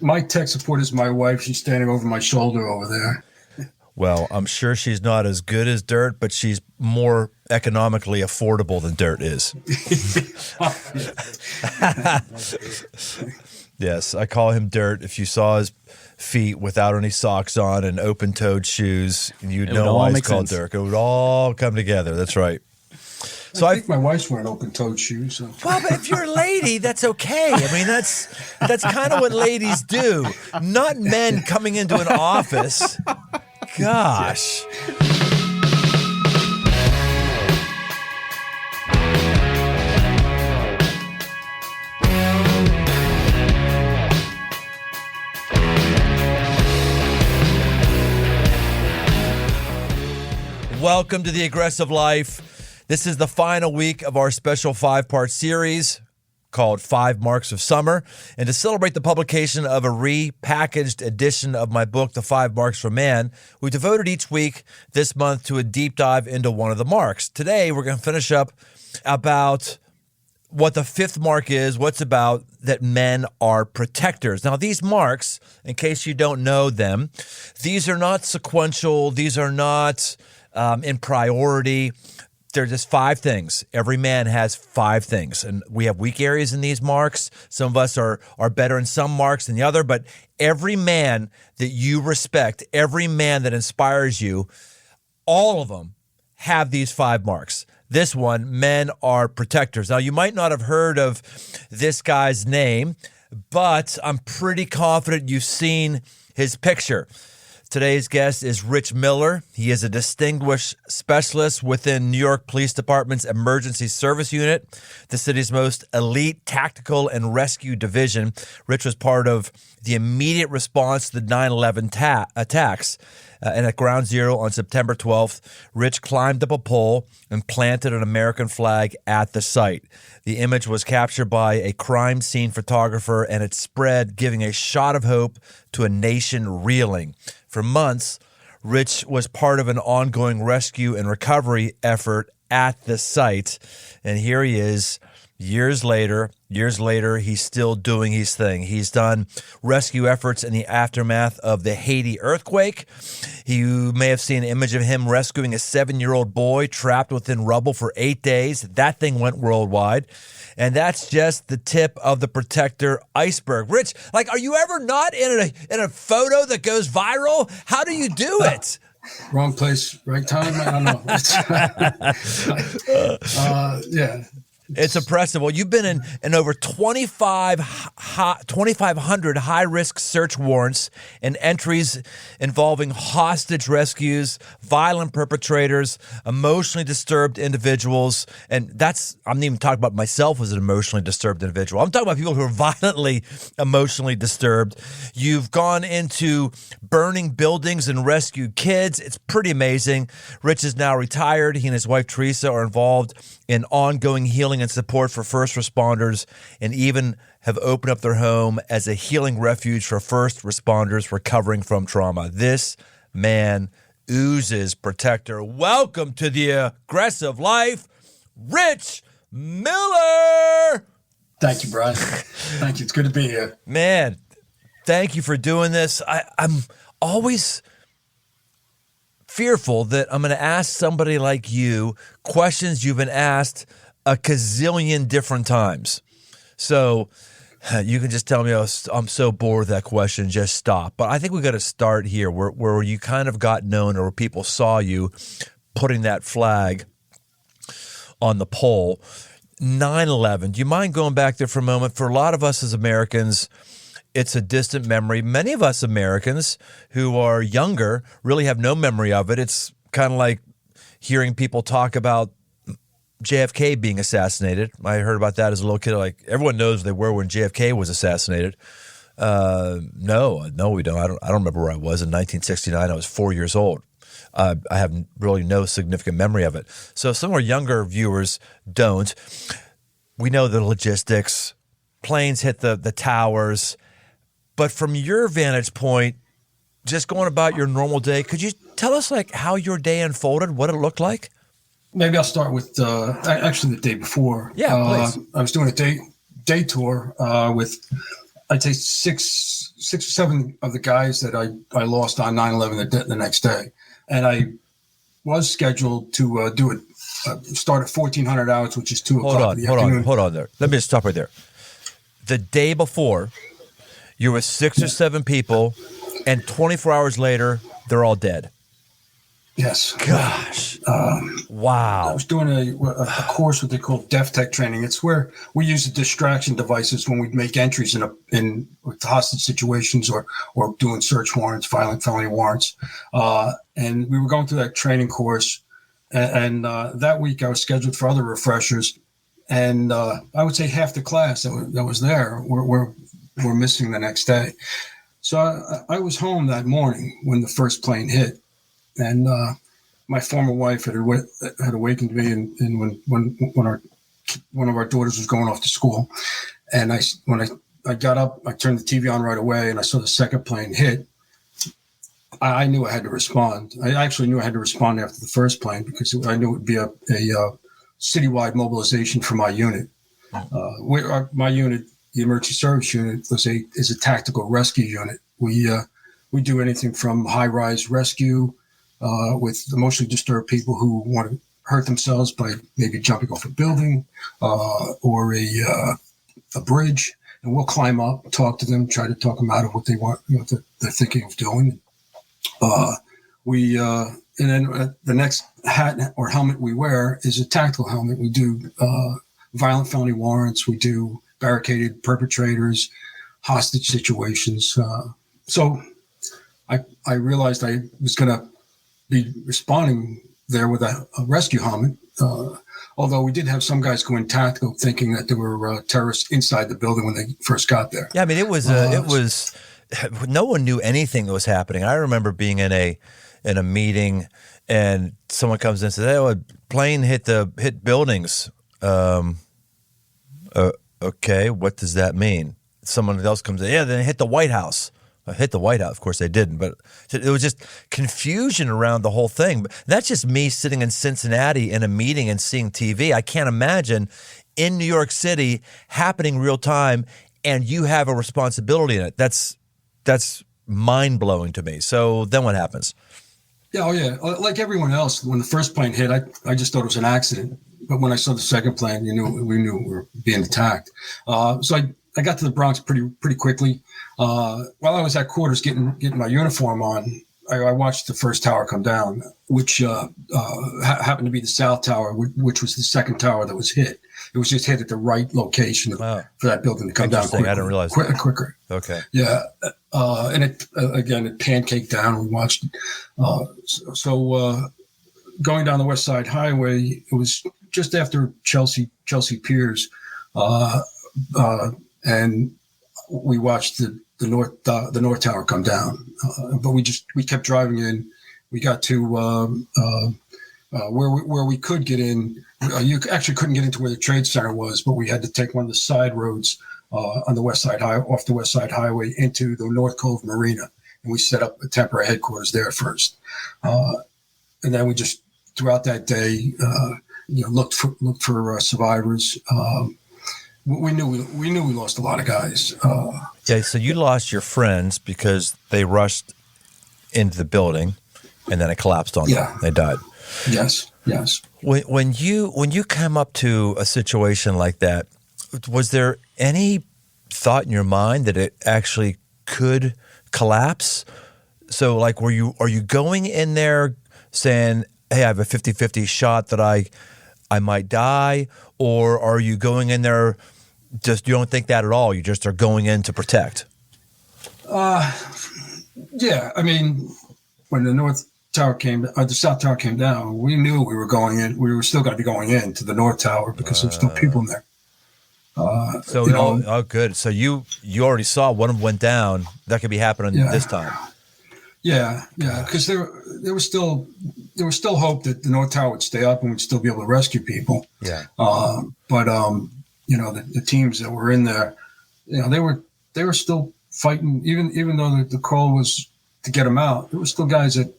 My tech support is my wife. She's standing over my shoulder over there. Well, I'm sure she's not as good as dirt, but she's more economically affordable than dirt is. Yes, I call him Dirt. If you saw his feet without any socks on and open-toed shoes, you'd know why he's called Dirt. It would all come together. That's right. So I think my wife's wearing open-toed shoes. So. Well, but if you're a lady, that's okay. I mean, that's kind of what ladies do, not men coming into an office. Gosh. Welcome to The Aggressive Life. This is the final week of our special 5-part series called 5 Marks of Summer. And to celebrate the publication of a repackaged edition of my book, The 5 Marks for Man, we devoted each week this month to a deep dive into one of the marks. Today, we're going to finish up about what the 5th mark is, what's about that men are protectors. Now, these marks, in case you don't know them, these are not sequential. These are not in priority. They're just 5 things. Every man has 5 things. And we have weak areas in these marks. Some of us are better in some marks than the other. But every man that you respect, every man that inspires you, all of them have these 5 marks. This one, men are protectors. Now, you might not have heard of this guy's name, but I'm pretty confident you've seen his picture. Today's guest is Rich Miller. He is a distinguished specialist within New York Police Department's Emergency Service Unit, the city's most elite tactical and rescue division. Rich was part of the immediate response to the 9/11 attacks. And at Ground Zero on September 12th, Rich climbed up a pole and planted an American flag at the site. The image was captured by a crime scene photographer, and it spread, giving a shot of hope to a nation reeling. For months, Rich was part of an ongoing rescue and recovery effort at the site. And here he is, years later, he's still doing his thing. He's done rescue efforts in the aftermath of the Haiti earthquake. You may have seen an image of him rescuing a 7-year-old boy trapped within rubble for 8 days. That thing went worldwide. And that's just the tip of the protector iceberg. Rich, are you ever not in a photo that goes viral? How do you do it? Wrong place, right time. I don't know. Yeah. It's impressive. Well, you've been in over 2,500 high-risk search warrants and entries involving hostage rescues, violent perpetrators, emotionally disturbed individuals. And I'm not even talking about myself as an emotionally disturbed individual. I'm talking about people who are violently emotionally disturbed. You've gone into burning buildings and rescued kids. It's pretty amazing. Rich is now retired. He and his wife, Teresa, are involved in ongoing healing and support for first responders, and even have opened up their home as a healing refuge for first responders recovering from trauma. This man oozes protector. Welcome to The Aggressive Life, Rich Miller. Thank you, Brian. Thank you. It's good to be here. Man, thank you for doing this. I'm always fearful that I'm going to ask somebody like you questions you've been asked a gazillion different times. So you can just tell me, I'm so bored with that question, just stop. But I think we got to start here where you kind of got known, or where people saw you putting that flag on the pole. 9/11, do you mind going back there for a moment? For a lot of us as Americans, it's a distant memory. Many of us Americans who are younger really have no memory of it. It's kind of like hearing people talk about JFK being assassinated. I heard about that as a little kid. Everyone knows they were when JFK was assassinated. No, we don't. I don't remember where I was in 1969. I was 4 years old. I have really no significant memory of it. So some of our younger viewers don't. We know the logistics. Planes hit the towers. But from your vantage point, just going about your normal day, could you tell us how your day unfolded, what it looked like? Maybe I'll start with actually the day before. Yeah, please. I was doing a day tour with, I'd say, six 6 or 7 of the guys that I lost on 9/11 the next day, and I was scheduled to do it. Start at 1400 hours, which is 2:00 in the afternoon. Hold on there. Let me just stop right there. The day before, you're with 6 or 7 people, and 24 hours later, they're all dead. Yes. Gosh. Wow. I was doing a course what they call Def Tech training. It's where we use the distraction devices when we make entries in with hostage situations or doing search warrants, violent felony warrants. And we were going through that training course. And that week I was scheduled for other refreshers. And I would say half the class that was there were missing the next day. So I was home that morning when the first plane hit. And my former wife had awakened me, and when one of our daughters was going off to school, and when I got up, I turned the TV on right away, and I saw the second plane hit. I knew I had to respond. I actually knew I had to respond after the first plane because I knew it would be a citywide mobilization for my unit. My unit, the emergency service unit, is a tactical rescue unit. We do anything from high-rise rescue. With emotionally disturbed people who want to hurt themselves by maybe jumping off a building or a bridge, and we'll climb up, talk to them, try to talk them out of what they want, they're thinking of doing. And then the next hat or helmet we wear is a tactical helmet. We do violent felony warrants. We do barricaded perpetrators, hostage situations. So I realized I was going to be responding there with a rescue helmet, although we did have some guys go in tactical thinking that there were terrorists inside the building when they first got there. Yeah, I mean, it was no one knew anything that was happening. I remember being in a meeting and someone comes in and says, "Hey, a plane hit buildings." Okay, what does that mean? Someone else comes in, "Yeah, then it hit the White House." Hit the White House. Of course they didn't, but it was just confusion around the whole thing. But that's just me sitting in Cincinnati in a meeting and seeing TV. I can't imagine in New York City happening real time, and you have a responsibility in it. That's mind blowing to me. So then what happens? Yeah, like everyone else, when the first plane hit, I just thought it was an accident. But when I saw the second plane, we knew we were being attacked. So I got to the Bronx pretty quickly. While I was at quarters getting my uniform on, I watched the first tower come down, which happened to be the South Tower, which was the second tower that was hit. It was just hit at the right location for that building to come down quicker. I didn't realize quicker. Okay. Yeah. And it pancaked down. We watched it. Going down the West Side Highway, it was just after Chelsea Piers, and we watched the North Tower come down. But we kept driving in. We got to where we could get in. You actually couldn't get into where the Trade Center was, but we had to take one of the side roads on the West Side off the West Side Highway into the North Cove Marina, and we set up a temporary headquarters there first. And then we just throughout that day, looked for survivors. We knew we lost a lot of guys. Yeah, so you lost your friends because they rushed into the building, and then it collapsed on them. They died. Yes. When you come up to a situation like that, was there any thought in your mind that it actually could collapse? So, like, are you going in there saying, "Hey, I have a 50-50 shot that I might die," or are you going in there just you don't think that at all? You just are going in to protect. Yeah, I mean, when the South Tower came down, we knew we were going in. We were still going to be going in to the North Tower because there were still people in there. Good. So you already saw one of them went down. That could be happening this time. Yeah, because there was still hope that the North Tower would stay up and we'd still be able to rescue people. Yeah. But the teams that were in there, they were still fighting, even though the call was to get them out. There were still guys that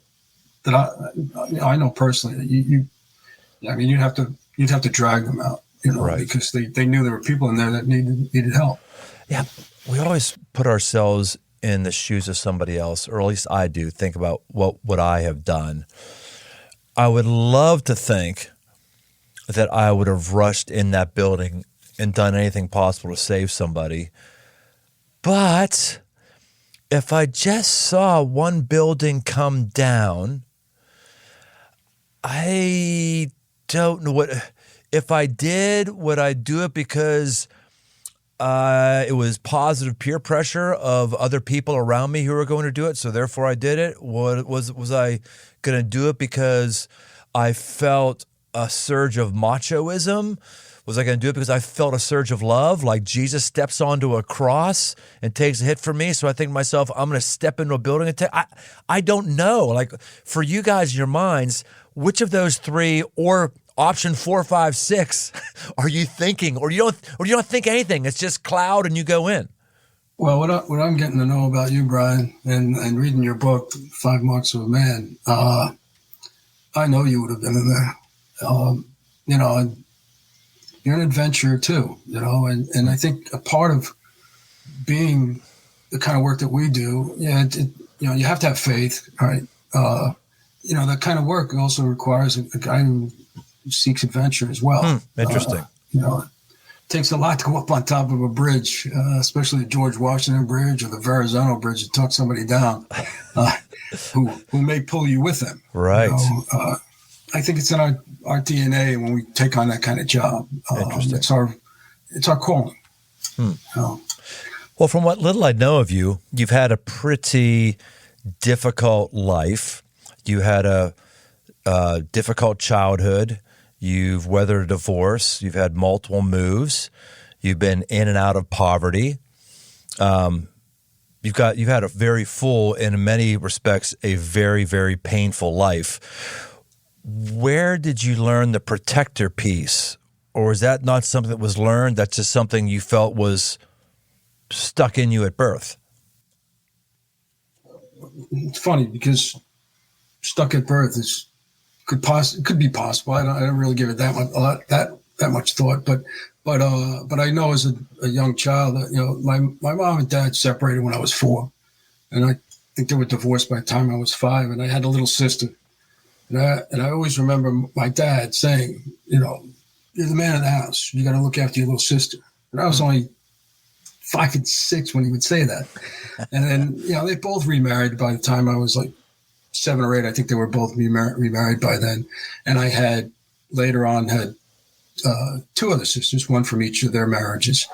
I know personally. You'd have to drag them out, right. Because they knew there were people in there that needed help. Yeah, we always put ourselves in the shoes of somebody else, or at least I do, think about what I have done, I would love to think that I would have rushed in that building and done anything possible to save somebody. But if I just saw one building come down, I don't know if I did, would I do it because it was positive peer pressure of other people around me who were going to do it, so therefore I did it? Was I going to do it because I felt a surge of machoism? Was I going to do it because I felt a surge of love, like Jesus steps onto a cross and takes a hit for me? So I think to myself, I'm going to step into a building and I don't know. Like, for you guys in your minds, which of those three, or option 4, 5, 6, are you thinking? Or you don't think anything. It's just cloud and you go in. Well, what I'm getting to know about you, Brian, and reading your book, 5 Marks of a Man, I know you would have been in there. And you're an adventurer too, and I think a part of being the kind of work that we do, you have to have faith, right? That kind of work also requires a guy who seeks adventure as well. Interesting. It takes a lot to go up on top of a bridge, especially the George Washington Bridge or the Verrazano Bridge, to talk somebody down who may pull you with them. Right. I think it's in our DNA when we take on that kind of job. Interesting. It's our calling. Well, from what little I know of you, you've had a pretty difficult life. You had a difficult childhood. You've weathered a divorce. You've had multiple moves. You've been in and out of poverty. You've had a very full, and in many respects, a very, very painful life. Where did you learn the protector piece? Or is that not something that was learned? That's just something you felt was stuck in you at birth? It's funny because stuck at birth could be possible. I don't really give it that much thought. But I know as a young child that my mom and dad separated when I was 4, and I think they were divorced by the time I was 5, and I had a little sister. And I always remember my dad saying, you're the man of the house. You got to look after your little sister. And I was only 5 and 6 when he would say that. And then, they both remarried by the time I was like 7 or 8. I think they were both remarried by then. And I had later on had 2 other sisters, one from each of their marriages.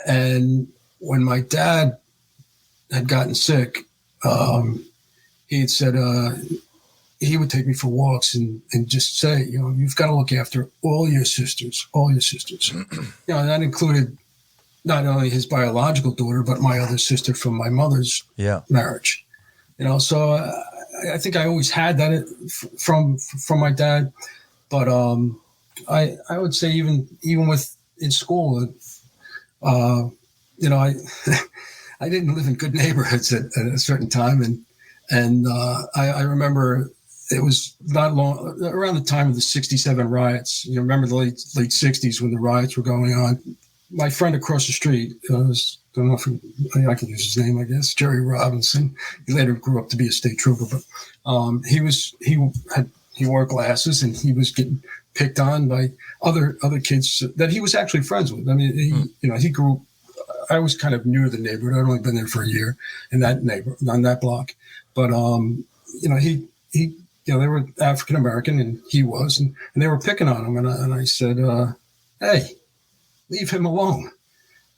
And when my dad had gotten sick, he had said, he would take me for walks and just say, you've got to look after all your sisters. And that included not only his biological daughter, but my other sister from my mother's marriage. So I think I always had that from my dad. But I would say even in school, I didn't live in good neighborhoods at a certain time, and I remember. It was not long around the time of the '67 riots. You remember the late '60s when the riots were going on. My friend across the street, I don't know if I can use his name, I guess, Jerry Robinson. He later grew up to be a state trooper, but he wore glasses and he was getting picked on by other kids that he was actually friends with. I mean, he grew up. I was kind of new to the neighborhood. I'd only been there for a year in that neighborhood on that block, but he. They were African American, and he was, and they were picking on him. And I said, "Hey, leave him alone."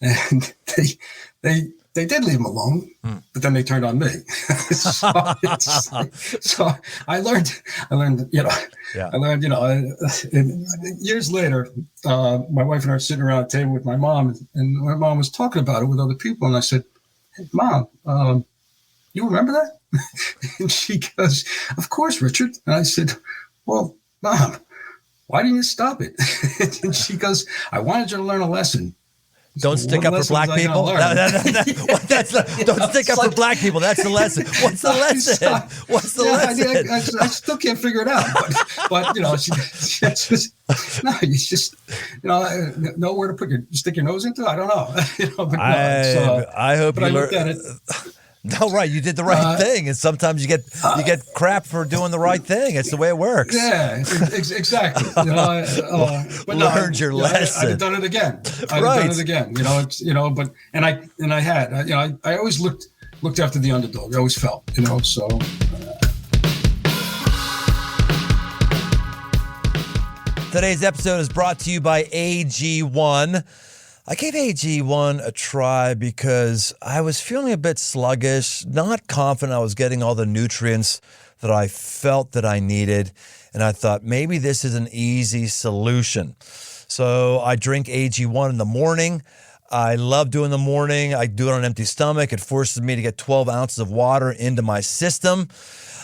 And they did leave him alone, but then they turned on me. so I learned. I learned. Years later, my wife and I were sitting around a table with my mom, and my mom was talking about it with other people, and I said, "Hey, Mom, you remember that?" And she goes, "Of course, Richard." And I said, "Well, Mom, why didn't you stop it?" And she goes, "I wanted you to learn a lesson." Don't stick up for black people. Don't stick up for black people. That's the lesson. What's the lesson? What's the lesson? I still can't figure it out. But you just nowhere to stick your nose into. I don't know. I hope you learn. No, right. You did the right thing, and sometimes you get crap for doing the right thing. It's the way it works. Yeah, exactly. But learned your lesson. I'd have done it again. I'd have done it again. But I always looked after the underdog. I always felt, so. Today's episode is brought to you by AG1. I gave AG1 a try because I was feeling a bit sluggish, not confident I was getting all the nutrients that I felt that I needed, and I thought maybe this is an easy solution. So I drink AG1 in the morning. I love doing the morning. I do it on an empty stomach. It forces me to get 12 ounces of water into my system.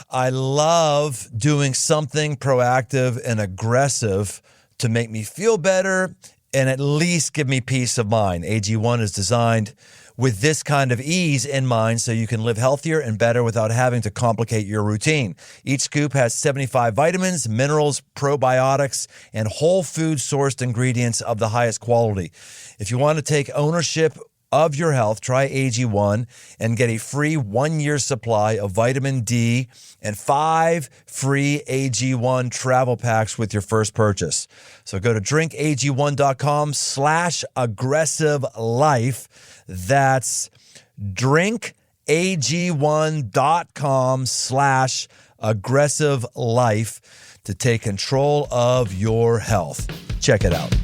I love doing something proactive and aggressive to make me feel better and at least give me peace of mind. AG1 is designed with this kind of ease in mind so you can live healthier and better without having to complicate your routine. Each scoop has 75 vitamins, minerals, probiotics, and whole food sourced ingredients of the highest quality. If you want to take ownership of your health, try AG1 and get a free 1-year supply of vitamin D and 5 free AG1 travel packs with your first purchase. So go to drinkag1.com/aggressive-life. That's drinkag1.com/aggressive-life to take control of your health. Check it out.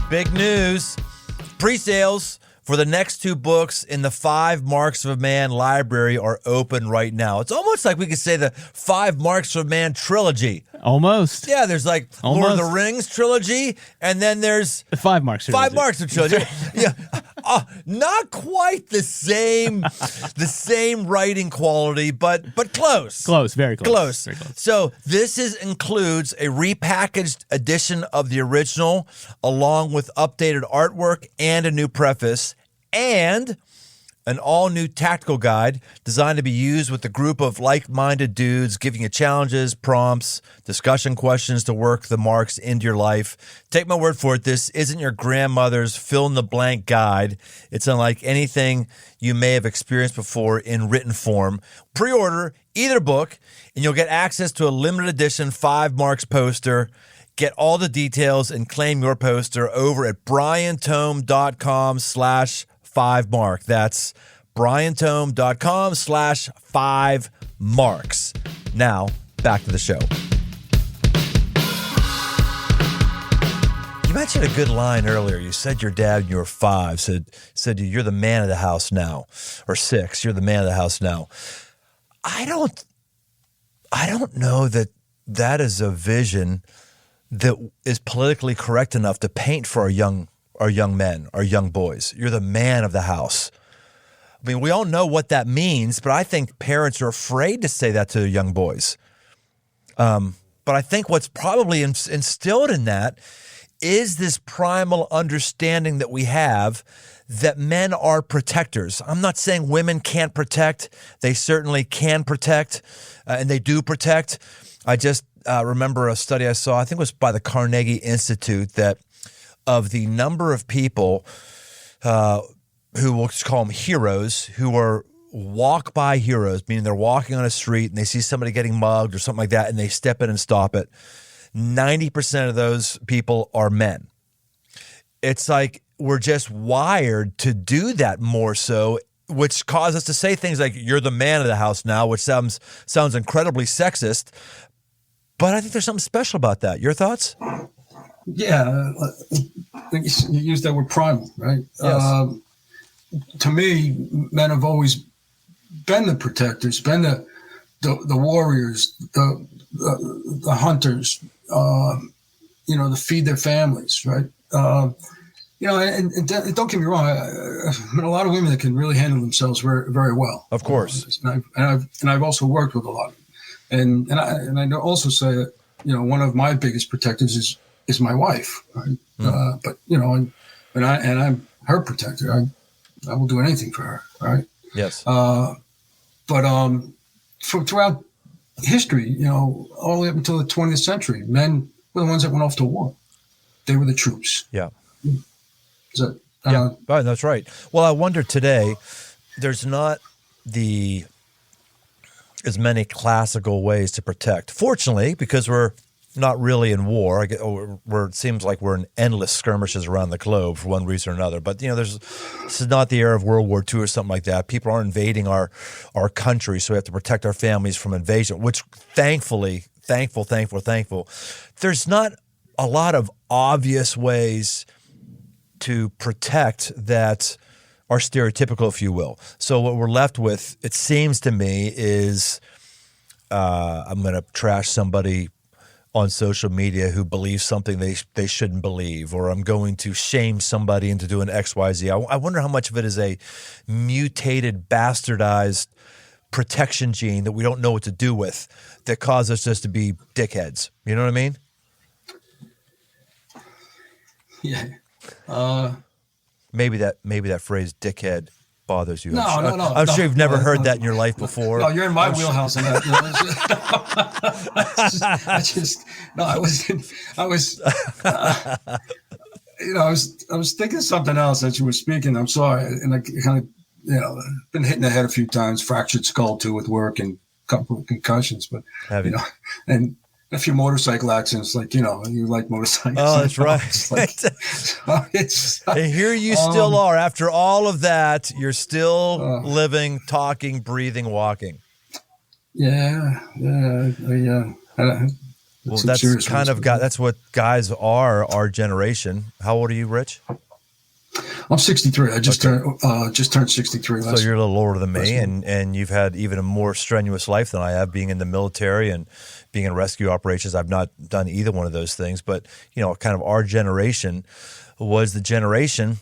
Big news. Pre-sales for the next 2 books in the 5 Marks of a Man library are open right now. It's almost like we could say the 5 Marks of a Man trilogy. Almost. Yeah, there's like Lord of the Rings trilogy, and then there's the 5 Marks trilogy. 5 Marks of trilogy. Yeah. Not quite the same writing quality, but close. Close, very close. Close. Very close. So this includes a repackaged edition of the original, along with updated artwork and a new preface, and an all-new tactical guide designed to be used with a group of like-minded dudes, giving you challenges, prompts, discussion questions to work the marks into your life. Take my word for it, this isn't your grandmother's fill-in-the-blank guide. It's unlike anything you may have experienced before in written form. Pre-order either book, and you'll get access to a limited edition 5 Marks poster. Get all the details and claim your poster over at briantome.com/5mark. That's briantome.com/5marks. Now, back to the show. You mentioned a good line earlier. You said your dad when you were 5 said you're the man of the house now, or 6, you're the man of the house now. I don't know that is a vision that is politically correct enough to paint for our young men, our young boys. You're the man of the house. I mean, we all know what that means, but I think parents are afraid to say that to their young boys. But I think what's probably instilled in that is this primal understanding that we have that men are protectors. I'm not saying women can't protect. They certainly can protect, and they do protect. I just remember a study I saw, I think it was by the Carnegie Institute, that of the number of people who we'll just call them heroes, who are walk-by heroes, meaning they're walking on a street and they see somebody getting mugged or something like that, and they step in and stop it, 90% of those people are men. It's like we're just wired to do that more so, which causes us to say things like, you're the man of the house now, which sounds incredibly sexist. But I think there's something special about that. Your thoughts? Yeah, I think you used that word primal, right? Yes. To me, men have always been the protectors, been the warriors, the hunters, to feed their families, right? And don't get me wrong, I've met a lot of women that can really handle themselves very, very well. Of course. And I've also worked with a lot of them. And I also say that, one of my biggest protectors is my wife, right? But and I'm her protector. I will do anything for her, right? Yes. But throughout history, all the way up until the 20th century, men were the ones that went off to war. They were the troops. Yeah. Yeah, right, that's right. Well, I wonder today, there's not as many classical ways to protect. Fortunately, because we're not really in war, it seems like we're in endless skirmishes around the globe for one reason or another. But this is not the era of World War II or something like that. People aren't invading our country, so we have to protect our families from invasion. Which, thankfully, there's not a lot of obvious ways to protect that are stereotypical, if you will. So what we're left with, it seems to me, is I'm going to trash somebody on social media who believes something they shouldn't believe, or I'm going to shame somebody into doing X, Y, Z. I wonder how much of it is a mutated, bastardized protection gene that we don't know what to do with that causes us just to be dickheads. You know what I mean? Yeah. Maybe that phrase "dickhead" bothers you. No. I'm sure you've never heard that in your life before. No, you're in my wheelhouse on that. I was thinking something else as you were speaking. I'm sorry, and I kind of, been hitting the head a few times, fractured skull too with work and a couple of concussions, but and a few motorcycle accidents, you like motorcycles. Oh, that's right. And here you still are. After all of that, you're still living, talking, breathing, walking. Yeah. Well, that's what guys are, our generation. How old are you, Rich? I'm 63. I just turned 63 last. So you're a little older than me, and you've had even a more strenuous life than I have, being in the military and being in rescue operations. I've not done either one of those things, but kind of our generation was the generation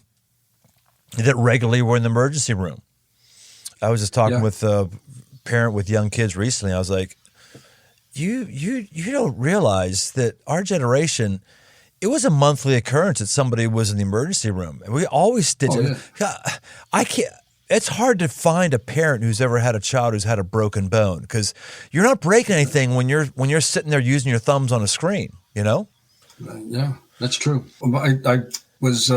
that regularly were in the emergency room. I was just talking with a parent with young kids recently. I was like, you don't realize that our generation, it was a monthly occurrence that somebody was in the emergency room, and we always stitch it. Yeah. I can't. It's hard to find a parent who's ever had a child who's had a broken bone, because you're not breaking anything when you're sitting there using your thumbs on a screen. Yeah, that's true. I was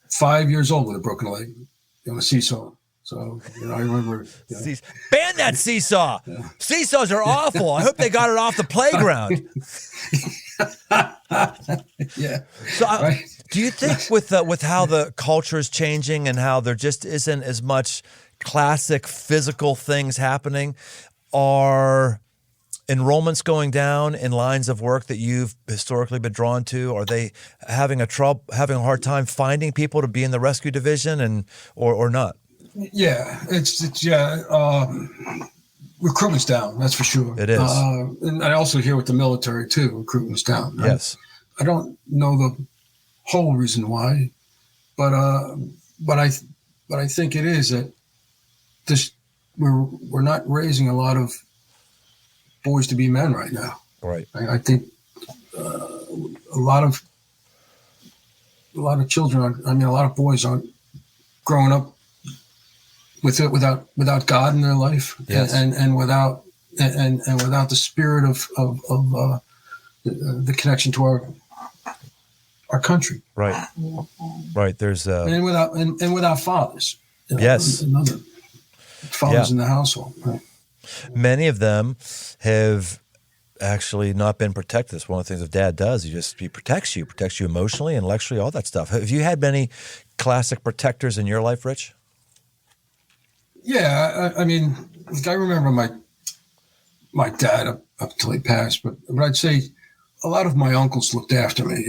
5 years old with a broken leg on a seesaw. So I remember. Ban that seesaw. Yeah. Seesaws are awful. I hope they got it off the playground. Yeah. So, do you think with how the culture is changing and how there just isn't as much classic physical things happening, are enrollments going down in lines of work that you've historically been drawn to? Are they having a hard time finding people to be in the rescue division, or not? Yeah, recruitment's down. That's for sure. It is, and I also hear with the military too. Recruitment's down. Right? Yes, I don't know the whole reason why, but I think it is that we're not raising a lot of boys to be men right now. Right. I think a lot of children. A lot of boys aren't growing up without God in their life, yes. and without the spirit of the connection to our country. Right. There's and without fathers. Yes. Another fathers in the household. Right? Many of them have actually not been protected. That's one of the things that Dad does. He protects you emotionally, intellectually, all that stuff. Have you had many classic protectors in your life, Rich? Yeah, I remember my dad up until he passed, but I'd say a lot of my uncles looked after me.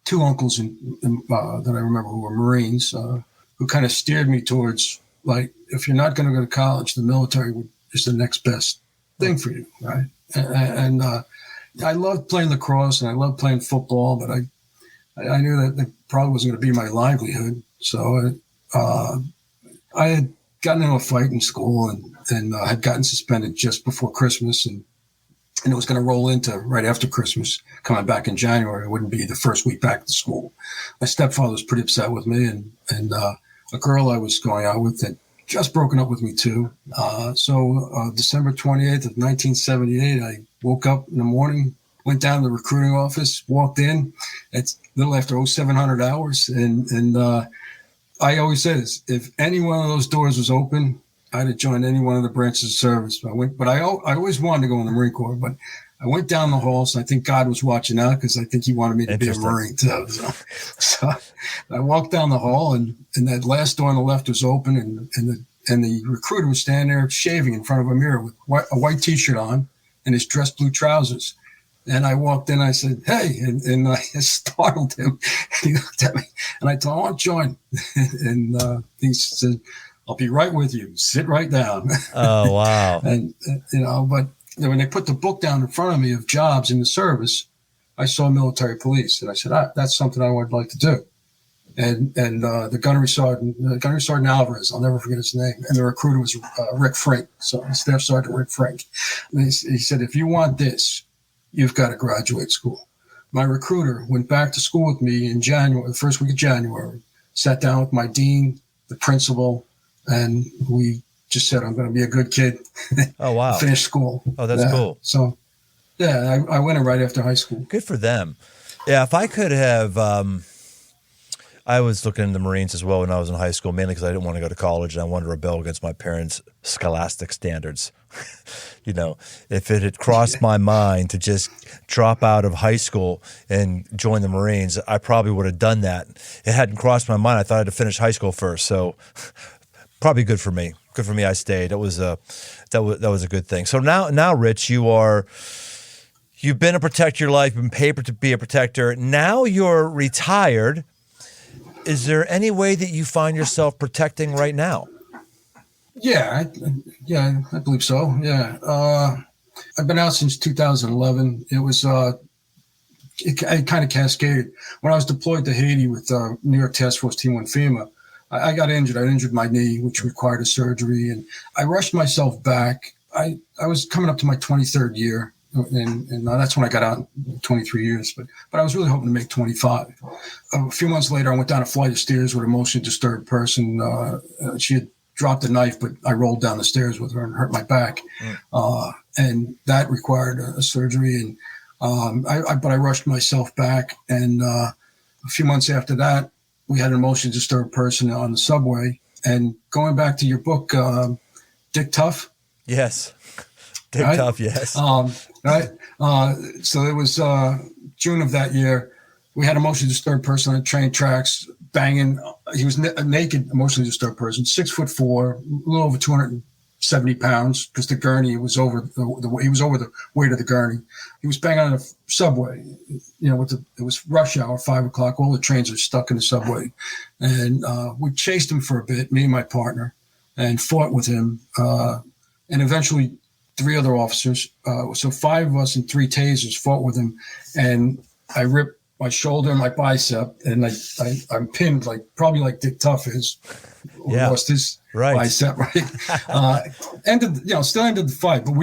Two uncles that I remember who were Marines, who kind of steered me towards, like, if you're not going to go to college, the military is the next best thing for you, right? And I loved playing lacrosse and I loved playing football, but I knew that probably wasn't going to be my livelihood. So I had gotten into a fight in school and had gotten suspended just before Christmas, and it was going to roll into right after Christmas, coming back in January. It wouldn't be the first week back to school. My stepfather was pretty upset with me, and a girl I was going out with had just broken up with me too. So December 28th of 1978, I woke up in the morning, went down to the recruiting office, walked in. It's little after 0700 hours. And I always say this, if any one of those doors was open, I'd have joined any one of the branches of service. I always wanted to go in the Marine Corps, but I went down the halls. And I think God was watching out because I think he wanted me to be a Marine too. So I walked down the hall, and that last door on the left was open, and the recruiter was standing there shaving in front of a mirror with a white T-shirt on and his dress blue trousers. And I walked in, I said, "Hey," and I startled him. He looked at me, and I told him, "I want to join." And he said, "I'll be right with you. Sit right down." Oh, wow. And, but when they put the book down in front of me of jobs in the service, I saw military police, and I said, "That's something I would like to do." And the gunnery sergeant Alvarez, I'll never forget his name, and the recruiter was Rick Frank, so Staff Sergeant Rick Frank. And he said, "If you want this, you've got to graduate school." My recruiter went back to school with me in January, the first week of January, sat down with my dean, the principal, and we just said, "I'm going to be a good kid." Oh, wow. Finish school. Oh, that's cool. So, I went in right after high school. Good for them. Yeah, if I could have, I was looking into the Marines as well when I was in high school, mainly because I didn't want to go to college and I wanted to rebel against my parents' scholastic standards. If it had crossed my mind to just drop out of high school and join the Marines, I probably would have done that. It hadn't crossed my mind. I thought I had to finish high school first. So probably good for me. Good for me. I stayed. That was a good thing. So now, Rich, you've been a protector your life, been paid to be a protector. Now you're retired. Is there any way that you find yourself protecting right now? Yeah, I believe so. Yeah. I've been out since 2011. It was, it kind of cascaded. When I was deployed to Haiti with New York Task Force Team 1 FEMA, I got injured. I injured my knee, which required a surgery, and I rushed myself back. I was coming up to my 23rd year, and that's when I got out, 23 years. But I was really hoping to make 25. A few months later, I went down a flight of stairs with a emotionally disturbed person. She had dropped a knife, but I rolled down the stairs with her and hurt my back. And that required a surgery. And but I rushed myself back. And a few months after that, we had an emotionally disturbed person on the subway. And going back to your book, Dick Tough. Yes. Dick right? Tough, yes. Right. So it was June of that year. We had an emotionally disturbed person on train tracks banging. He was a naked, emotionally disturbed person, 6'4", a little over 270 pounds, because the gurney was over he was over the weight of the gurney. He was banging on the subway. It was rush hour, 5 o'clock. All the trains are stuck in the subway, and we chased him for a bit, me and my partner, and fought with him, and eventually 3 other officers. So 5 of us and 3 tasers fought with him, and I ripped my shoulder and my bicep, and I'm pinned probably like Dick Tough is. Yeah. Lost his bicep, right? Still ended the fight, but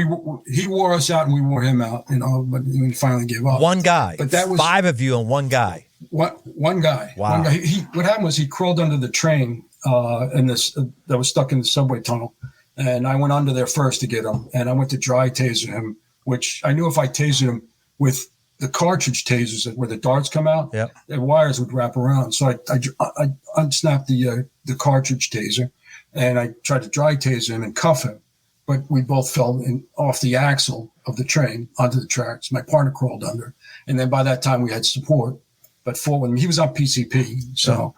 he wore us out and we wore him out, but we finally gave up. One guy. But that was 5 of you and one guy. One guy. Wow. One guy. What happened was he crawled under the train that was stuck in the subway tunnel, and I went under there first to get him, and I went to dry taser him, which I knew if I tasered him with the cartridge tasers where the darts come out, the wires would wrap around. So I unsnapped the cartridge taser, and I tried to dry taser him and cuff him, but we both fell off the axle of the train onto the tracks. My partner crawled under, and then by that time we had support. But fought with him. He was on PCP, so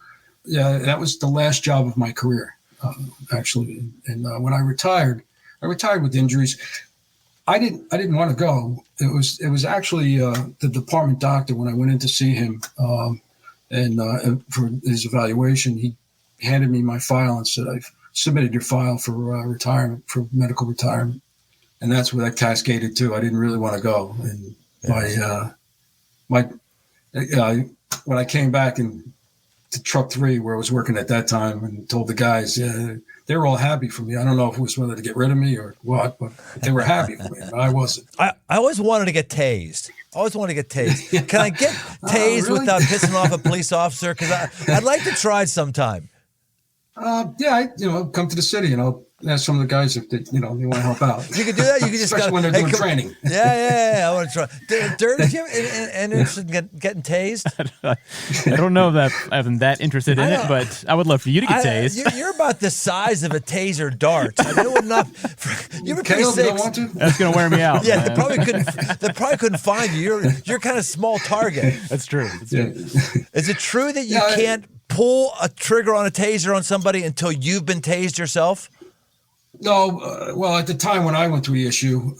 that was the last job of my career, actually. And when I retired with injuries. I didn't want to go. It was actually the department doctor when I went in to see him and for his evaluation. He handed me my file and said, "I've submitted your file for retirement, for medical retirement," and that's where that cascaded to. I didn't really want to go, and when I came back to Truck 3 where I was working at that time and told the guys, they were all happy for me. I don't know if it was whether to get rid of me or what, but they were happy for me. I wasn't. I always wanted to get tased. Can I get tased really? without pissing off a police officer? Because I'd like to try sometime. Come to the city and I'll ask some of the guys if they want to help out. You could do that. You could just Especially when they're doing training. Yeah. I want to try. Dirk, did you have interest in getting tased? I don't know that I'm that interested in it, but I would love for you to get tased. You're about the size of a taser dart. I mean, it would not. You were pretty Caleb, you sick. don't want to? That's gonna wear me out. Yeah, man. they probably couldn't find you. You're kind of small target. That's true. Yeah. Is it true that you Yeah, can't pull a trigger on a taser on somebody until you've been tased yourself? No, well, at the time when I went through the issue,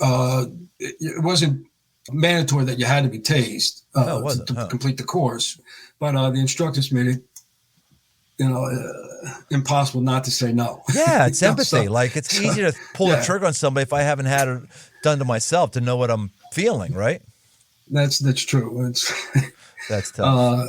it wasn't mandatory that you had to be tased to complete the course, but the instructors made it, impossible not to say no. Yeah, it's empathy. So, like it's easy to pull a trigger on somebody if I haven't had it done to myself to know what I'm feeling, right? That's true. That's tough.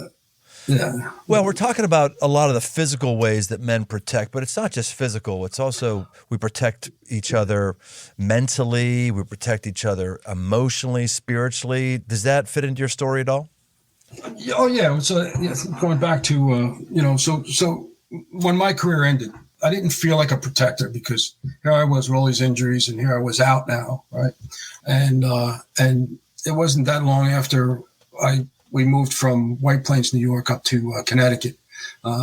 Yeah. Well, we're talking about a lot of the physical ways that men protect, but it's not just physical. It's also we protect each other mentally. We protect each other emotionally, spiritually. Does that fit into your story at all? Oh yeah. So going back to so when my career ended, I didn't feel like a protector because here I was with all these injuries, and here I was out now, right? And it wasn't that long after we moved from White Plains, New York, up to Connecticut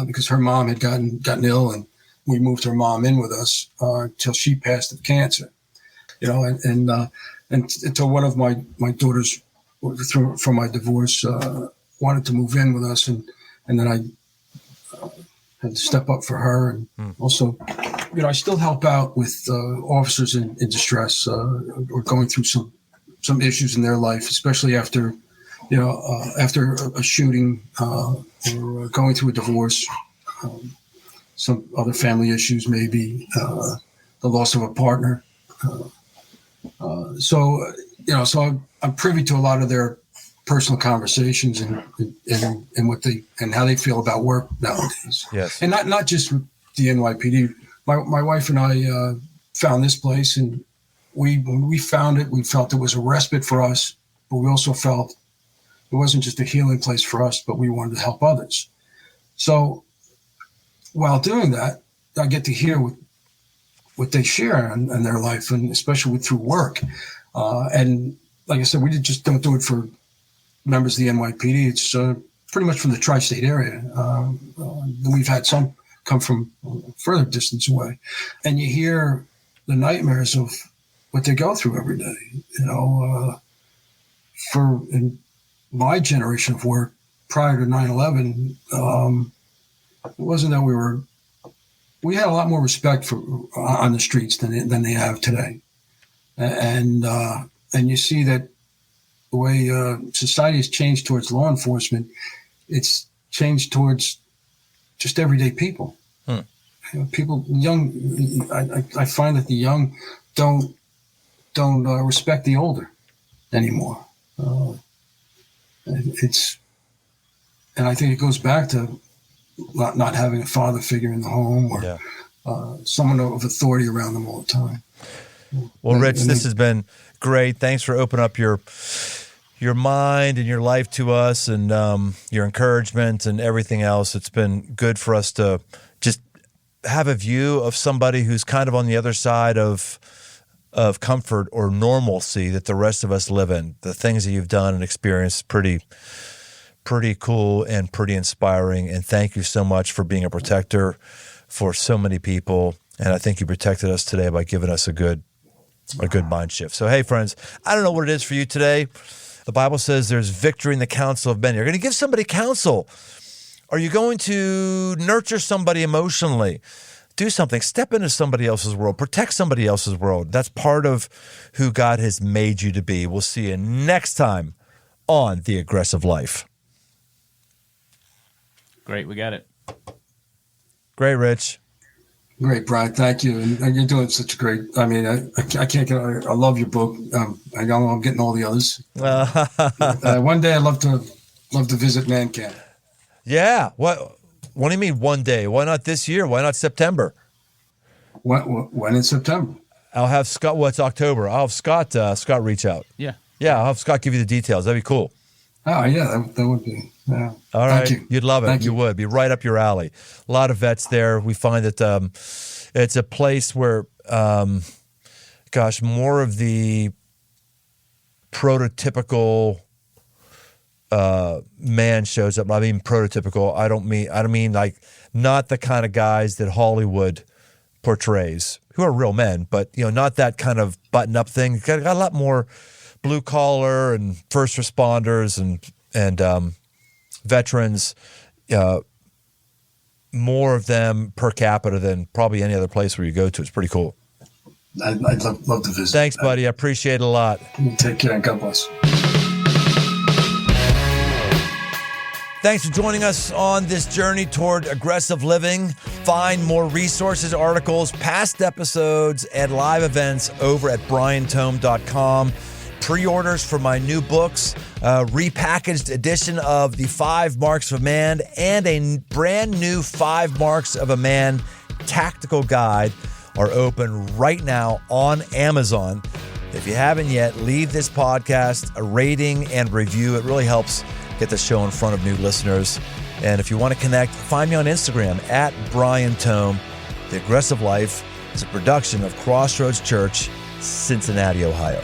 because her mom had gotten ill, and we moved her mom in with us until she passed of cancer. And until one of my daughters, from my divorce, wanted to move in with us, and then I had to step up for her, and also, I still help out with officers in distress or going through some issues in their life, especially after a shooting or going through a divorce, some other family issues, maybe the loss of a partner. So I'm privy to a lot of their personal conversations and what they and how they feel about work nowadays. Yes, and not just with the NYPD. My wife and I found this place, and when we found it, we felt it was a respite for us, but we also felt it wasn't just a healing place for us, but we wanted to help others. So while doing that, I get to hear what they share in their life, and especially through work. And like I said, we just don't do it for members of the NYPD. It's pretty much from the tri-state area. We've had some come from further distance away. And you hear the nightmares of what they go through every day. In my generation of work prior to 9/11, it wasn't that we had a lot more respect on the streets than they have today. And you see that the way society has changed towards law enforcement, it's changed towards just everyday people. People young. I find that the young don't respect the older anymore. And I think it goes back to not having a father figure in the home or someone of authority around them all the time. Well, Rich, this has been great. Thanks for opening up your mind and your life to us, and your encouragement and everything else. It's been good for us to just have a view of somebody who's kind of on the other side of comfort or normalcy that the rest of us live in. The things that you've done and experienced, pretty cool and pretty inspiring. And thank you so much for being a protector for so many people. And I think you protected us today by giving us a good mind shift. So, hey, friends, I don't know what it is for you today. The Bible says there's victory in the counsel of men. You're going to give somebody counsel. Are you going to nurture somebody emotionally? Do something. Step into somebody else's world. Protect somebody else's world. That's part of who God has made you to be. We'll see you next time on The Aggressive Life. Great, we got it. Great, Rich. Great, Brian. Thank you. And you're doing such a great. I mean, I can't get. I love your book. I know I'm getting all the others. One day I'd love to visit Man Camp. Yeah. What do you mean one day? Why not this year? Why not September? When in September? I'll have Scott. Well, it's October. I'll have Scott reach out. Yeah. Yeah, I'll have Scott give you the details. That'd be cool. Oh yeah, that would be. Yeah. All right. Thank you. You'd love it. Thank You you. would. Be right up your alley. A lot of vets there. We find that it's a place where, more of the prototypical man shows up. I mean prototypical. I don't mean like not the kind of guys that Hollywood portrays, who are real men, but not that kind of button-up thing. Got a lot more blue collar and first responders and veterans. More of them per capita than probably any other place where you go to. It's pretty cool. I'd love to visit. Thanks, buddy. I appreciate it a lot. Take care and God bless. Thanks for joining us on this journey toward aggressive living. Find more resources, articles, past episodes, and live events over at briantome.com. Pre-orders for my new books, repackaged edition of The 5 Marks of a Man, and a brand new 5 Marks of a Man tactical guide are open right now on Amazon. If you haven't yet, leave this podcast a rating and review. It really helps get the show in front of new listeners. And if you want to connect, find me on Instagram at Brian Tome. The Aggressive Life is a production of Crossroads Church, Cincinnati, Ohio.